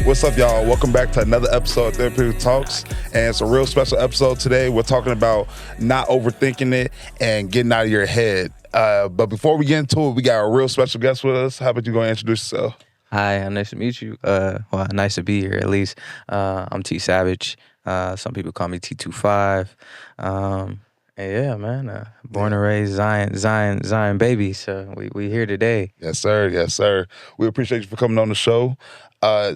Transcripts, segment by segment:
What's up, y'all? Welcome back to another episode of Therapeutic Talks. And it's a real special episode today. We're talking about not overthinking it and getting out of your head. But before we get into it, we got a real special guest with us. How about you go and introduce yourself? Hi, nice to meet you. Nice to be here at least. I'm TSavage. Some people call me T25. And yeah, man, born and raised Zion baby. So we here today. Yes, sir. Yes, sir. We appreciate you for coming on the show.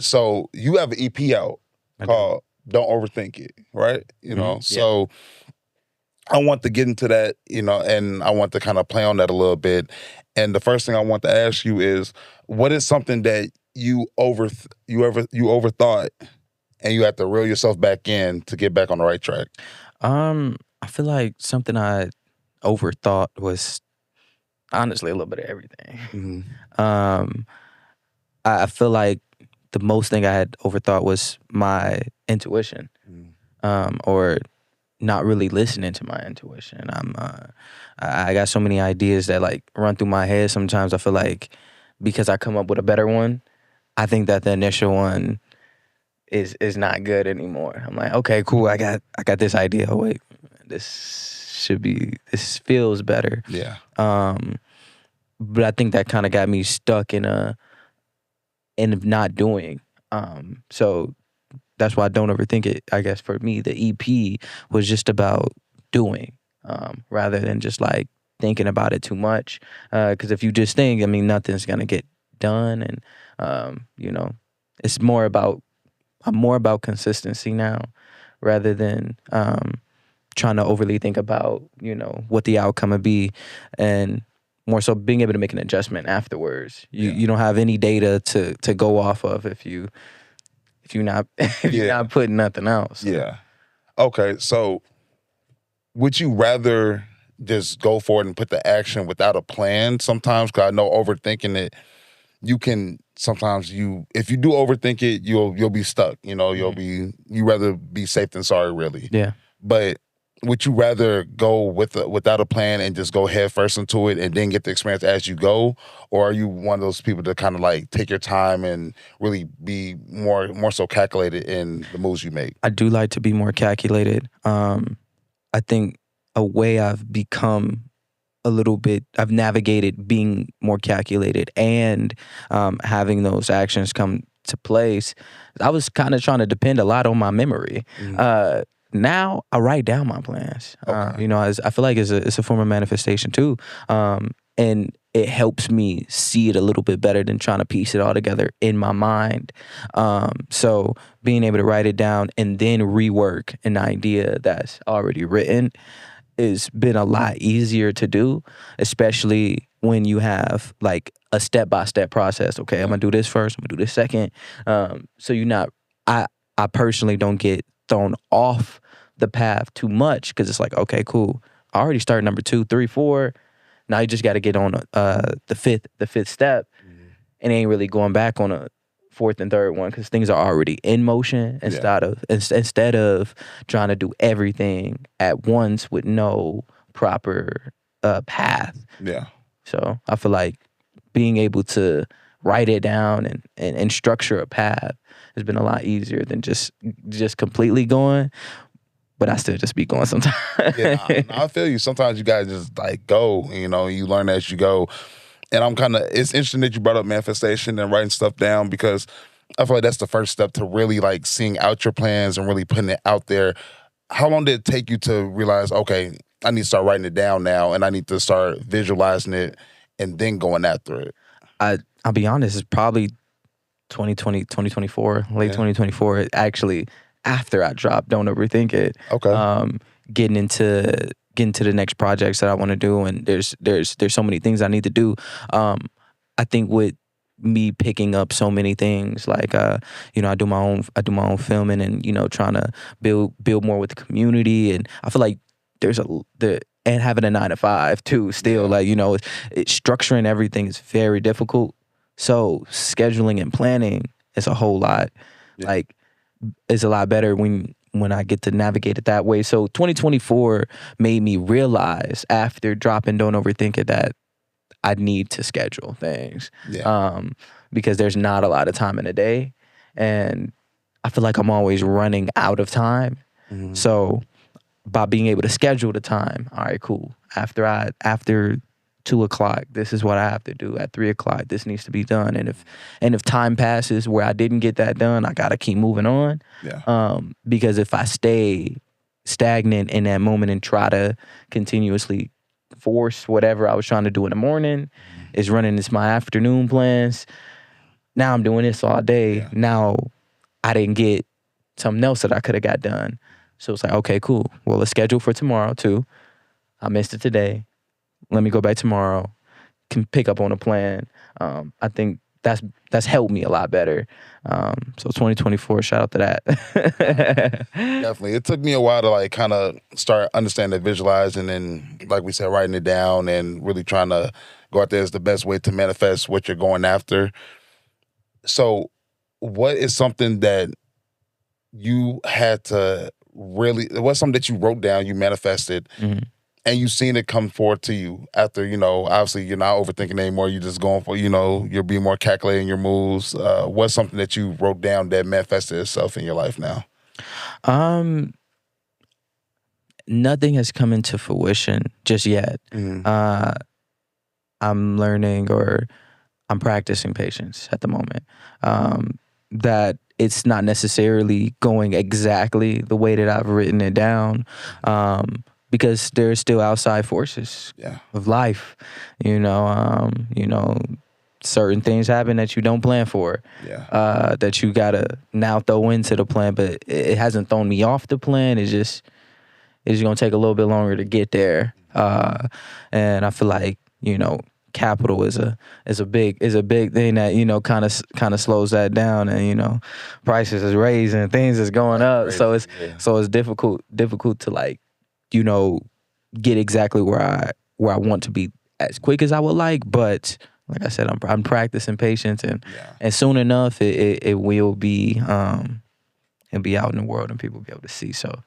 So you have an EP out called Don't Overthink It, right? So I want to get into that, and I want to kind of play on that a little bit. And the first thing I want to ask you is, what is something that you overthought and you had to reel yourself back in to get back on the right track? I feel like something I overthought was honestly a little bit of everything. Mm-hmm. I feel like the most thing I had overthought was my intuition, or not really listening to my intuition. I got so many ideas that like run through my head. Sometimes I feel like because I come up with a better one, I think that the initial one is not good anymore. I'm like, okay, cool. I got this idea. Oh wait, this feels better. Yeah. But I think that kind of got me stuck in not doing. So that's why I don't overthink it. I guess for me, the EP was just about doing, rather than just like thinking about it too much. Because if you just think, I mean, nothing's gonna get done. And it's more about I'm more about consistency now, rather than trying to overly think about what the outcome would be, and more so being able to make an adjustment afterwards. You don't have any data to go off of if you're not putting nothing else. Yeah. Okay. So would you rather just go for it and put the action without a plan sometimes? Because I know overthinking it, you can sometimes if you do overthink it, you'll be stuck. You rather be safe than sorry, really. Yeah. But would you rather go without a plan and just go head first into it and then get the experience as you go? Or are you one of those people to kind of like take your time and really be more so calculated in the moves you make? I do like to be more calculated. I think a way I've become I've navigated being more calculated and having those actions come to place. I was kind of trying to depend a lot on my memory. Now I write down my plans. Okay. I feel like it's a form of manifestation too, and it helps me see it a little bit better than trying to piece it all together in my mind. So being able to write it down and then rework an idea that's already written has been a lot easier to do, especially when you have like a step-by-step process. Okay, I'm gonna do this first, I'm gonna do this second. So you're not. I personally don't get thrown off the path too much, because it's like, okay, cool. I already started number 2, 3, 4. Now you just got to get on the fifth step, and ain't really going back on a fourth and third one, because things are already in motion instead of trying to do everything at once with no proper path. Yeah. So I feel like being able to write it down and structure a path has been a lot easier than just completely going. But I still just be going sometimes. Yeah, I feel you. Sometimes you guys just like go, you learn as you go. And it's interesting that you brought up manifestation and writing stuff down, because I feel like that's the first step to really like seeing out your plans and really putting it out there. How long did it take you to realize, okay, I need to start writing it down now and I need to start visualizing it and then going after it? I'll be honest, it's probably 2024, late 2024, actually, after I dropped Don't Overthink It. Okay. Getting into the next projects that I want to do, and there's so many things I need to do. I think with me picking up so many things, like I do my own filming, and trying to build more with the community, and I feel like and having a 9-to-5 too, still, like structuring everything is very difficult. So scheduling and planning is a whole lot. Yeah. Like, it's a lot better when I get to navigate it that way. So 2024 made me realize, after dropping Don't Overthink It, that I need to schedule things. Yeah. Because there's not a lot of time in a day. and I feel like I'm always running out of time. Mhm. So by being able to schedule the time, all right, cool. After 2:00, this is what I have to do. At 3:00, this needs to be done. And if time passes where I didn't get that done, I gotta keep moving on. Yeah. Because if I stay stagnant in that moment and try to continuously force whatever I was trying to do in the morning, is running this my afternoon plans. Now I'm doing this all day. Yeah. Now I didn't get something else that I could have got done. So it's like, okay, cool. Well, let's schedule for tomorrow too. I missed it today. Let me go back tomorrow. Can pick up on a plan. I think that's helped me a lot better. So 2024, shout out to that. Definitely. It took me a while to like kind of start understanding, visualizing, and like we said, writing it down and really trying to go out there is the best way to manifest what you're going after. So, what is something that you had to really? What's something that you wrote down, you manifested, Mhm. and you seen it come forward to you after, obviously you're not overthinking anymore. You're just going for, you're being more calculating your moves. What's something that you wrote down that manifested itself in your life now? Um, Nothing has come into fruition just yet. Mhm. I'm learning or I'm practicing patience at the moment. That it's not necessarily going exactly the way that I've written it down, because there's still outside forces Yeah. of life. Certain things happen that you don't plan for. Yeah. That you gotta now throw into the plan, but it hasn't thrown me off the plan. It's gonna take a little bit longer to get there. And I feel like capital is a big thing that kind of slows that down, and prices is raising, things is going up, so it's difficult to like get exactly where I want to be as quick as I would like, but like I said, I'm practicing patience, and soon enough it will be it'll be out in the world and people will be able to see. So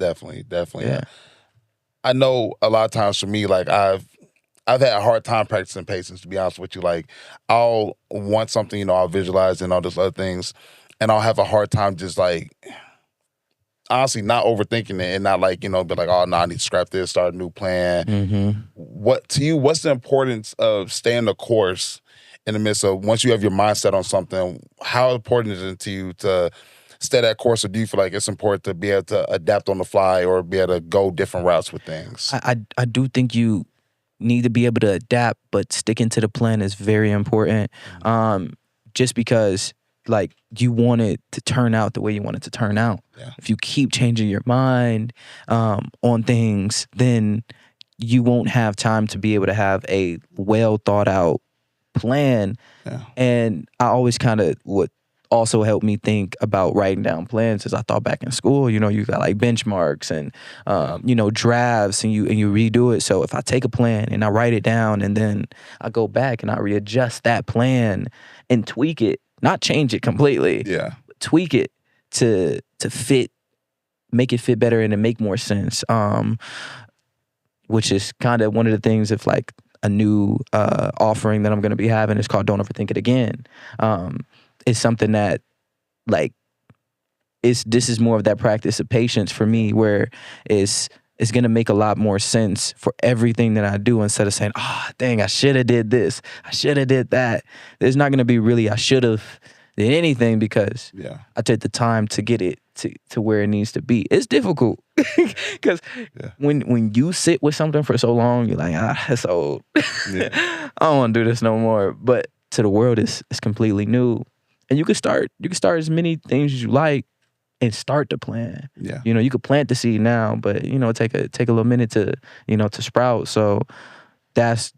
Definitely. yeah. I know a lot of times for me, like I've had a hard time practicing patience, to be honest with you. Like I'll want something, I'll visualize and all those other things, and I'll have a hard time just like honestly not overthinking it and not like, be like, oh no, I need to scrap this, start a new plan. Mm-hmm. What's the importance of staying the course in the midst of once you have your mindset on something, how important is it to you to stay that course, or do you feel like it's important to be able to adapt on the fly or be able to go different routes with things? I do think you need to be able to adapt, but sticking to the plan is very important. Just because like you want it to turn out the way you want it to turn out. Yeah. If you keep changing your mind on things, then you won't have time to be able to have a well thought out plan. Yeah. And I always kind of what also helped me think about writing down plans is I thought back in school, you got like benchmarks and drafts, and you redo it. So if I take a plan and I write it down and then I go back and I readjust that plan and tweak it, not change it completely, Yeah. but tweak it to fit, make it fit better and to make more sense. Which is kind of one of the things of like a new offering that I'm going to be having is called Don't Overthink It Again. It's something that like this is more of that practice of patience for me, where it's going to make a lot more sense for everything that I do, instead of saying, oh, dang, I should have did this, I should have did that. There's not going to be really I should have did anything, because I took the time to get it to where it needs to be. It's difficult because when you sit with something for so long, you're like, that's old. I don't want to do this no more. But to the world, it's completely new, and you can start as many things as you like and start the plan. Yeah. You could plant the seed now, but take a little minute to to sprout. So that's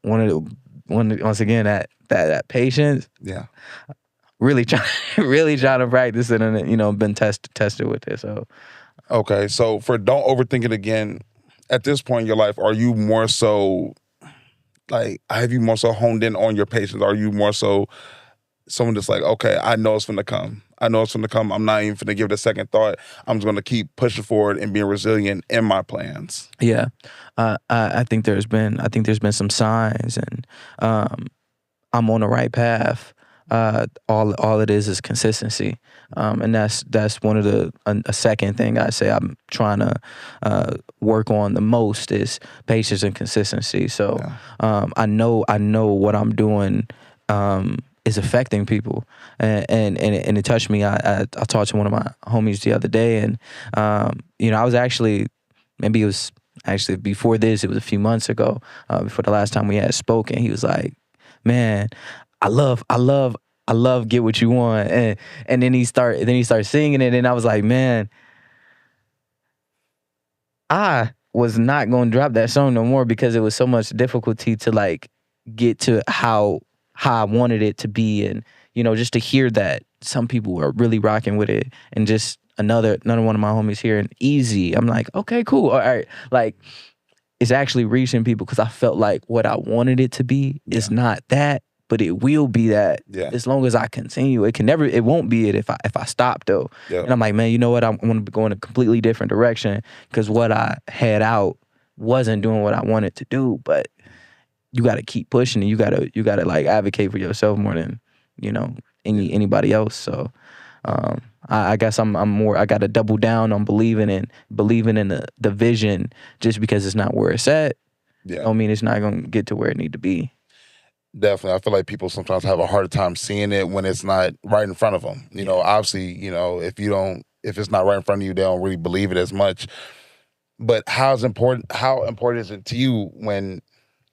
once again that patience. Yeah. Really trying to practice it, and been tested with it. So Okay, so for Don't Overthink It Again, at this point in your life, are you more so like, have you more so honed in on your patience? Are you more so someone that's like, okay, I know it's finna come. I'm not even finna give it a second thought. I'm just gonna keep pushing forward and being resilient in my plans. Yeah, I think there's been some signs, and I'm on the right path. all it is consistency, and that's one of the a second thing I say I'm trying to work on the most is patience and consistency. So I know what I'm doing is affecting people, and it touched me. I talked to one of my homies the other day, and I was actually, maybe it was actually before this, it was a few months ago, before the last time we had spoken. He was like, man, I love Get What You Want. And then he started singing it, and I was like, man, I was not going to drop that song no more because it was so much difficulty to like get to how I wanted it to be. And just to hear that some people were really rocking with it, and just another one of my homies here and Easy, I'm like, okay, cool, all right, like it's actually reaching people, because I felt like what I wanted it to be is not that, but it will be that as long as I continue. It won't be it if I stop though. And I'm like, man, you know what? I want to go in a completely different direction, because what I had out wasn't doing what I wanted to do. But you got to keep pushing, and you got to like advocate for yourself more than anybody else. So I guess I'm more, I got to double down on believing in the vision. Just because it's not where it's at, don't mean it's not going to get to where it need to be. Definitely. I feel like people sometimes have a harder time seeing it when it's not right in front of them. Obviously, if it's not right in front of you, they don't really believe it as much. But how important is it to you when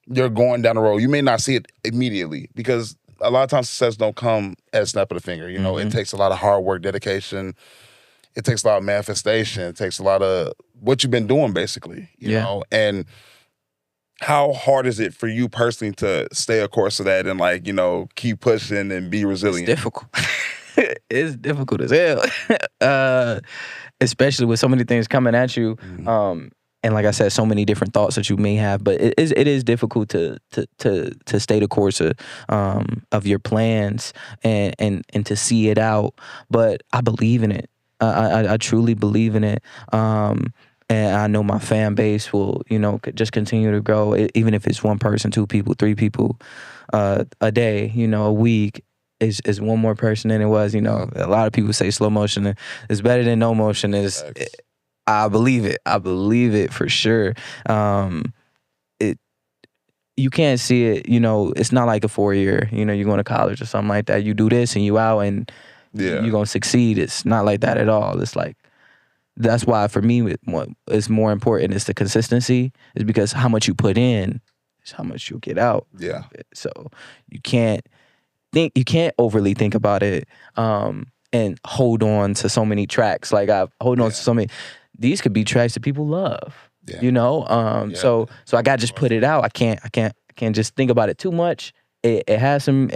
you're going down the road? You may not see it immediately, because a lot of times success don't come at a snap of the finger. It takes a lot of hard work, dedication. It takes a lot of manifestation. It takes a lot of what you've been doing, basically. You know, and how hard is it for you personally to stay a course of that and keep pushing and be resilient? It's difficult. It's difficult as hell, especially with so many things coming at you. And like I said, so many different thoughts that you may have, but it is difficult to stay the course of your plans and to see it out. But I believe in it. I truly believe in it. And I know my fan base will, just continue to grow, even if it's one person, two people, three people a day, a week. Is one more person than it was. A lot of people say slow motion is better than no motion. I believe it. I believe it for sure. You can't see it. It's not like a 4-year. You're going to college or something like that. You do this and you out and you're gonna succeed. It's not like that at all. It's like, that's why for me, what is more important is the consistency. Is because how much you put in is how much you'll get out. Yeah. So you can't overly think about it and hold on to so many tracks. Like I hold on to so many. These could be tracks that people love. So I gotta just put it out. I can't just think about it too much. It has some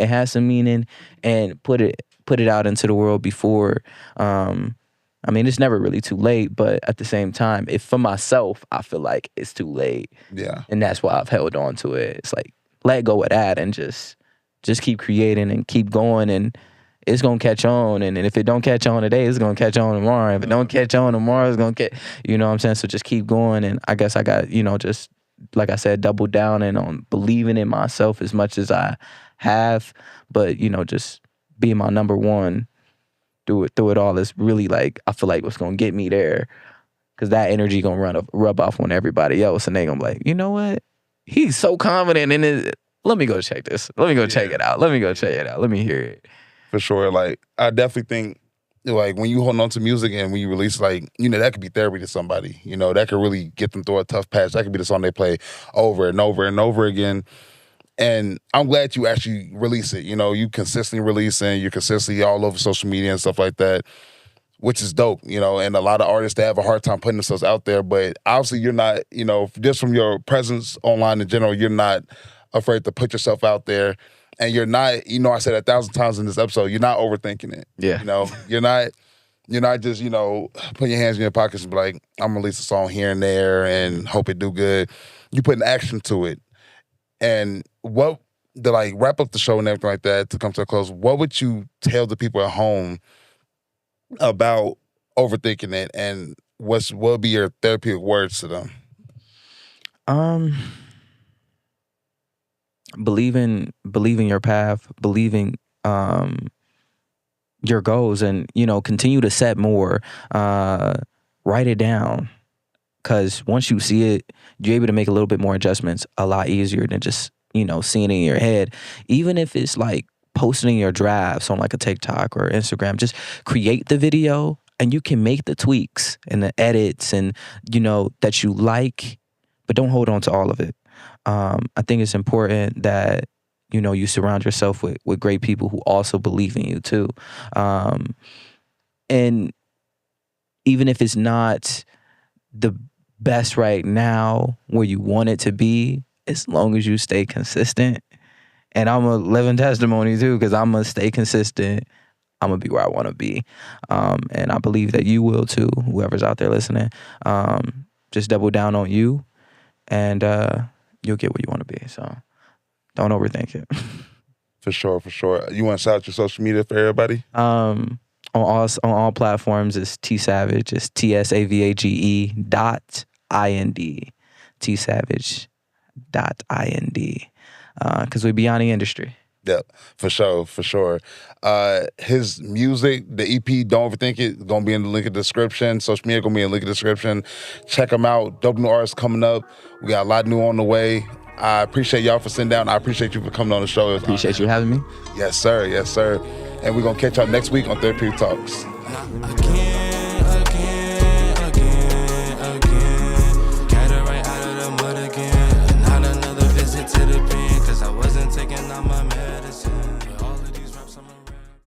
meaning, and put it out into the world before. It's never really too late, but at the same time, if for myself, I feel like it's too late. Yeah. And that's why I've held on to it. It's like, let go of that and just keep creating and keep going, and it's gonna catch on. And if it don't catch on today, it's gonna catch on tomorrow. If it don't catch on tomorrow, it's gonna catch. You know what I'm saying? So just keep going. And I guess I got, just like I said, double down and on believing in myself as much as I have, but just being my number one through it all is really, like, I feel like what's gonna get me there, because that energy gonna rub off on everybody else, and they gonna be like, you know what? He's so confident in it. Let me go check this. Let me go check it out. Let me go check it out. Let me hear it. For sure. Like, I definitely think, like, when you hold on to music and when you release, like, that could be therapy to somebody. That could really get them through a tough patch. That could be the song they play over and over and over again. And I'm glad you actually release it. You consistently releasing, you're consistently all over social media and stuff like that, which is dope, and a lot of artists, they have a hard time putting themselves out there. But obviously you're not, just from your presence online in general, you're not afraid to put yourself out there. And you're not, I said 1,000 times in this episode, you're not overthinking it. Yeah. You're not just, putting your hands in your pockets and be like, I'm gonna release a song here and there and hope it do good. You put an action to it. And what, to like wrap up the show and everything like that, to come to a close, what would you tell the people at home about overthinking it, and what would be your therapeutic words to them? Believe in your path, believing your goals, and continue to set more. Write it down, because once you see it, you're able to make a little bit more adjustments a lot easier than just seeing it in your head. Even if it's like posting your drafts on like a TikTok or Instagram, just create the video and you can make the tweaks and the edits and that you like, but don't hold on to all of it. I think it's important that you surround yourself with great people who also believe in you too. And even if it's not the best right now where you want it to be, as long as you stay consistent. And I'm a living testimony too, because I'm gonna stay consistent. I'm gonna be where I want to be, and I believe that you will too. Whoever's out there listening, just double down on you, and you'll get where you want to be. So don't overthink it. For sure. You want to shout out your social media for everybody? On all platforms, it's TSavage. It's TSavage.ind. TSavage.ind. Because we beyond the industry. Yeah, for sure. His music, the EP, Don't Overthink It, is going to be in the link in the description. Social media going to be in the link in the description. Check him out. Dope new artists coming up. We got a lot new on the way. I appreciate y'all for sitting down. I appreciate you for coming on the show. Appreciate you having me. Yes, sir. And we're going to catch y'all next week on Therapeutic Talks.